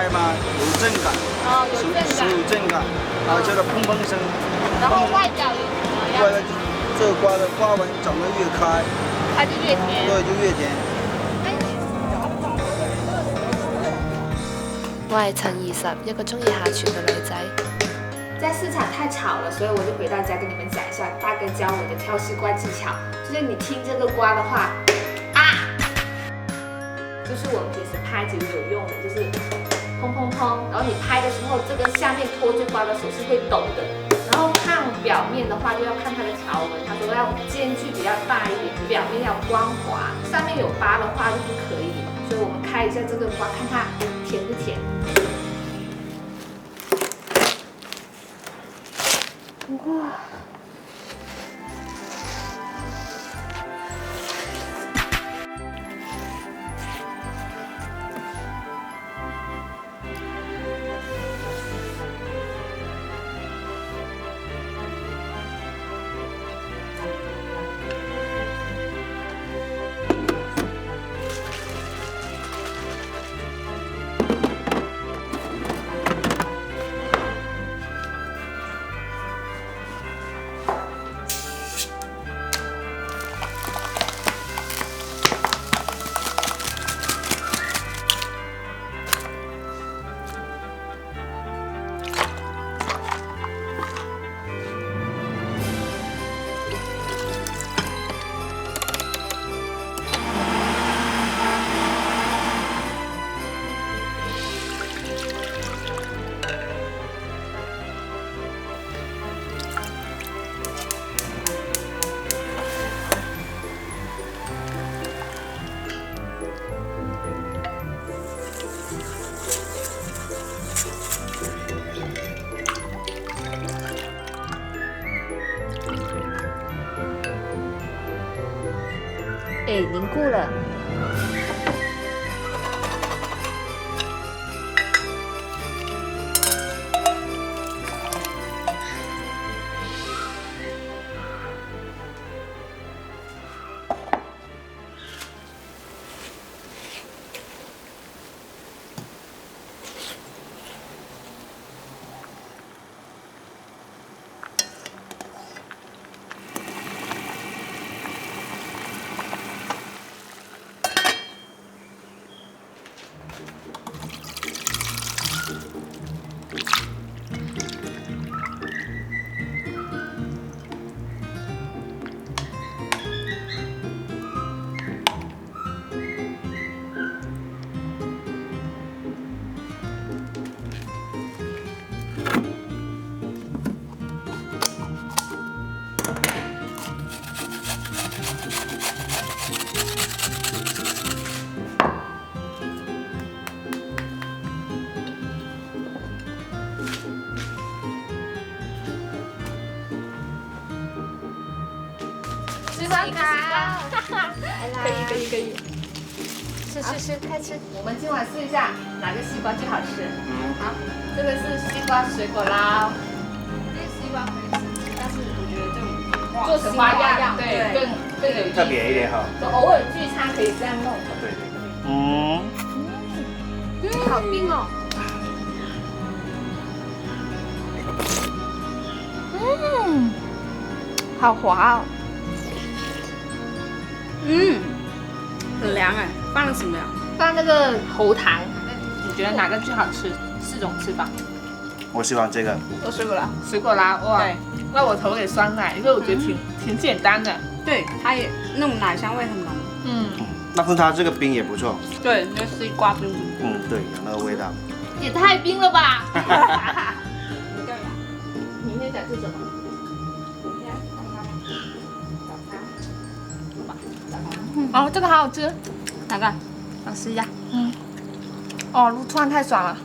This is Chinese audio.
开嘛，有震感，哦，有震感，有震感，然后叫做砰砰声。然后外表也怎么样？外表这个瓜的花纹长得越开，它就越甜。对，就越甜。我係陳20，一個中意下廚嘅女仔。在市场太吵了，所以我就回到家跟你们讲一下大哥教我的挑西瓜技巧。就是你听这个瓜的话，就是我们平时拍其实有用的，就是砰砰砰，然后你拍的时候，这根下面拖这瓜的手是会抖的。然后看表面的话，就要看它的条纹，他说要间距比较大一点，表面要光滑，上面有疤的话就不可以。所以我们开一下这个瓜，看它甜不甜。哇！哎，凝固了。吃酸卡，可以，吃，开吃。我们今晚试一下哪个西瓜最好吃。好，这个是西瓜水果捞。这西瓜可以吃，但是我觉得这种做成花样，对，更有意思特别一点哈。就偶尔聚餐可以这样弄。对。好冰哦。好滑哦。很凉哎，放了什么呀？放那个喉糖。你觉得哪个最好吃？4种吃法。我喜欢这个。做水果了。水果啦，哇，对，那我投给酸奶，因为我觉得挺简单的。对，它也那种奶香味很浓。但是它这个冰也不错。对，那西瓜冰。对，有那个味道。也太冰了吧！明天想吃什么？哦，这个好好吃，哪个？想试一下。哦，突然太爽了。